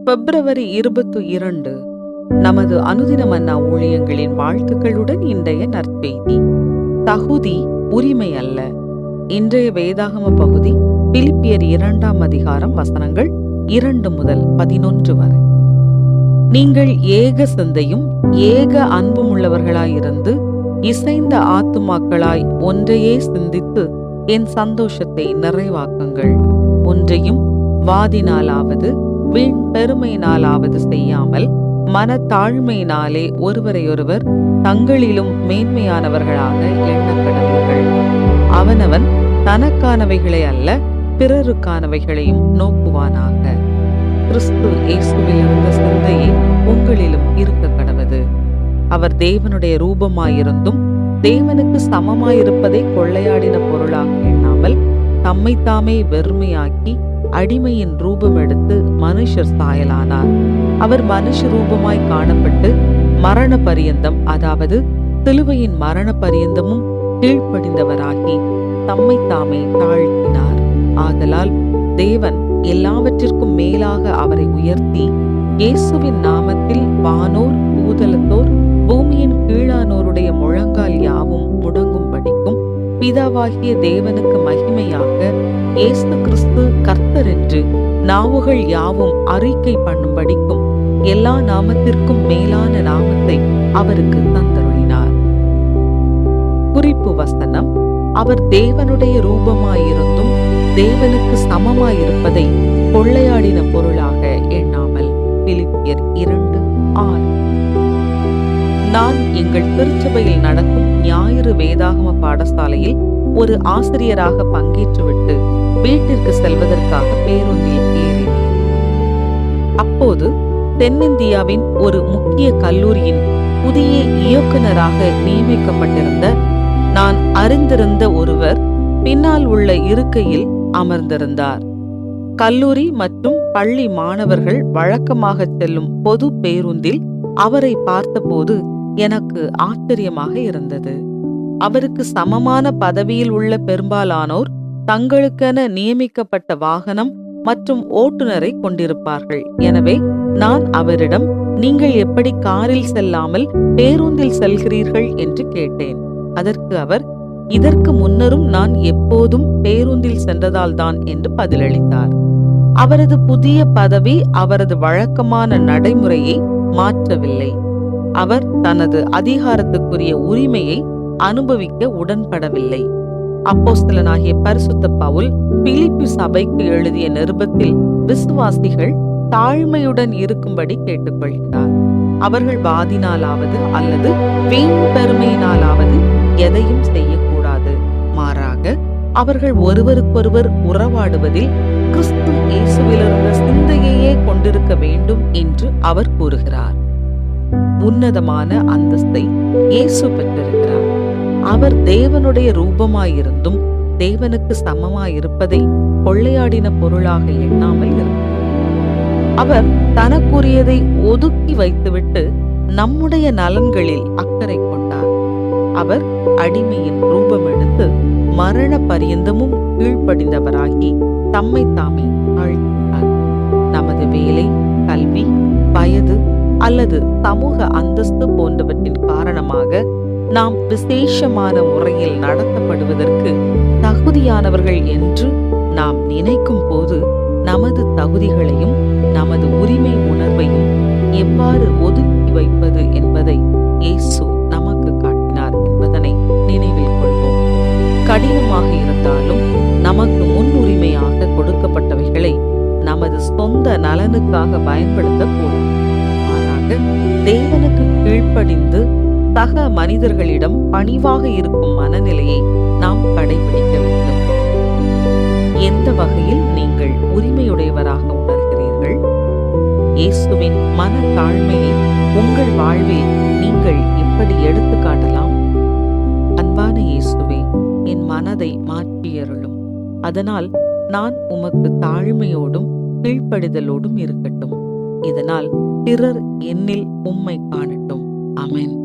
பிப்ரவரி 22 நமது அனுதின மன்னா ஊழியங்களின் வாழ்த்துக்களுடன் இன்றைய நற்செய்தி. தகுதி உரிமை அல்ல. இன்றைய வேதாகம பகுதி பிலிப்பியர் 2ஆம் அதிகாரம் வசனங்கள் 2 முதல் 11 வரை. நீங்கள் ஏக சிந்தையும் ஏக அன்பும் உள்ளவர்களாயிருந்து இசைந்த ஆத்துமாக்களாய் ஒன்றையே சிந்தித்து என் சந்தோஷத்தை நிறைவாக்குங்கள். ஒன்றையும் வாதினாலாவது வீண் பெருமையினாலாவது செய்யாமல் மனத்தாழ்மையினாலே ஒருவரையொருவர் தங்களிலும் மேன்மையானவர்களாக எண்ணக்கடவீர்கள். அவனவன் தனக்கானவைகளை அல்ல பிறருக்கானவைகளையும் நோக்குவானாக. கிறிஸ்து இயேசுவில் இருந்த சிந்தையே உங்களிலும் இருக்க கடவது. அவர் தேவனுடைய ரூபமாயிருந்தும் தேவனுக்கு சமமாயிருப்பதை கொள்ளையாடின பொருளாக எண்ணாமல் தம்மைத்தாமே வெறுமையாக்கி அடிமையின் ரூபம் எடுத்து மனுஷர் சாயலானார். அவர் மனுஷ ரூபமாய் காணப்பட்டு மரண பரியந்தம், அதாவது சிலுவையின் மரண பரியந்தமும் கீழ்ப்படிந்தவராகி தம்மைத்தாமே தாழ்த்தினார். ஆதலால் தேவன் எல்லாவற்றிற்கும் மேலாக அவரை உயர்த்தி இயேசுவின் நாமத்தில் வானோர் பூதலத்தோர் பூமியின் கீழானோருடைய முழங்கால் யாவும் முடங்கும் படிக்கும் பிதாவாகிய தேவனுக்கு மகிமையாக இயேசு கிறிஸ்து கர்த்தர் என்று நாவுகள் யாவும் அறிக்கை பண்ணும்படிக்கும் எல்லா நாமத்திற்கும் மேலான நாமத்தை அவருக்கு தந்தருளினார். குறிப்பு வசனம்: அவர் தேவனுடைய ரூபமாயிருந்தும் தேவனுக்கு சமமாயிருப்பதை கொள்ளையாடின பொருளாக எண்ணாமல். பிலிப்பியர் 2:6. நான் எங்கள் திருச்சபையில் நடக்கும் ஞாயிறு வேதாகம பாடசாலையில் ஒரு ஆசிரியராக பங்கேற்றுவிட்டு வீட்டிற்கு செல்வதற்காக பேருந்தில் ஏறினேன். அப்போது தென்னிந்தியாவின் ஒரு முக்கிய கல்லூரியின் புதிய இயக்குநராக நியமிக்கப்பட்டிருந்த நான் அறிந்திருந்த ஒருவர் பின்னால் உள்ள இருக்கையில் அமர்ந்திருந்தார். கல்லூரி மற்றும் பள்ளி மாணவர்கள் வழக்கமாக செல்லும் பொது பேருந்தில் அவரை பார்த்தபோது எனக்கு ஆச்சரியமாக இருந்தது. அவருக்கு சமமான பதவியில் உள்ள பெரும்பாலானோர் தங்களுக்கென நியமிக்கப்பட்ட வாகனம் மற்றும் ஓட்டுநரை கொண்டிருப்பார்கள். எனவே நான் அவரிடம், நீங்கள் எப்படி காரில் செல்லாமல் பேருந்தில் செல்கிறீர்கள் என்று கேட்டேன். அதற்கு அவர், இதற்கு முன்னரும் நான் எப்போதும் பேருந்தில் சென்றதால்தான் என்று பதிலளித்தார். அவரது புதிய பதவி அவரது வழக்கமான நடைமுறையை மாற்றவில்லை. அவர் தனது அதிகாரத்துக்குரிய உரிமையை அனுபவிக்க உடன்படவில்லை. அப்போஸ்தலனாகிய பரிசுத்த பவுல் பிலிப்பி சபைக்கு எழுதிய நிருபத்தில் விசுவாசிகள் தாழ்மையுடன் இருக்கும்படி கேட்டுக்கொள்கிறார். அவர்கள் வாதினாலாவது அல்லது வீண் பெருமையினாலாவது எதையும் செய்யக்கூடாது. மாறாக அவர்கள் ஒருவருக்கொருவர் உறவாடுவதில் கிறிஸ்து இயேசுவிலிருந்த சிந்தையையே கொண்டிருக்க வேண்டும் என்று அவர் கூறுகிறார். உன்னதமான அந்தஸ்தை இயேசு பெற்றிருக்கிறார். அவர் தேவனுடைய ரூபமாயிருந்தும் தேவனுக்கு சமமாயிருப்பதை கொள்ளையாடின பொருளாக எண்ணாமல் இருந்தார். அவர் தனக்குரியதை ஒதுக்கி வைத்துவிட்டு நம்முடைய நலன்களில் அக்கறை கொண்டார். அவர் அடிமையின் ரூபம் எடுத்து மரண பரியந்தமும் கீழ்ப்படிந்தவராகி தம்மை தாமே தாழ்த்தினார். நமது வேலை, கல்வி, வயது அல்லது சமூக அந்தஸ்து போன்றவற்றின் காரணமாக நாம் விசேஷமான முறையில் நடத்தப்படுவதற்கு தகுதியானவர்கள் என்று நாம் நினைக்கும் போது நமது தகுதிகளையும் நமது உரிமை உணர்வையும் எவ்வாறு ஒதுக்கி வைப்பது என்பதை இயேசு நமக்கு காட்டினார் என்பதனை நினைவில் கொள்வோம். கடினமாக இருந்தாலும் நமக்கு முன்னுரிமையாக கொடுக்கப்பட்டவைகளை நமது சொந்த நலனுக்காக பயன்படுத்தக்கூடாது. மாறாக தேவனுக்கு கீழ்ப்படிந்து சக மனிதர்களிடம் பணிவாக இருக்கும் மனநிலையை நாம் கடைபிடிக்க வேண்டும். எந்த வகையில் நீங்கள் உரிமையுடையவராக உணர்கிறீர்கள்? இயேசுவின் மன தாழ்மையை உங்கள் வாழ்வில் நீங்கள் எப்படி எடுத்து காட்டலாம்? அன்பான இயேசுவே, என் மனதை மாற்றியருளும். அதனால் நான் உமக்கு தாழ்மையோடும் கீழ்ப்படிதலோடும் இருக்கட்டும். இதனால் பிறர் என்னில் உம்மை காணட்டும். ஆமென்.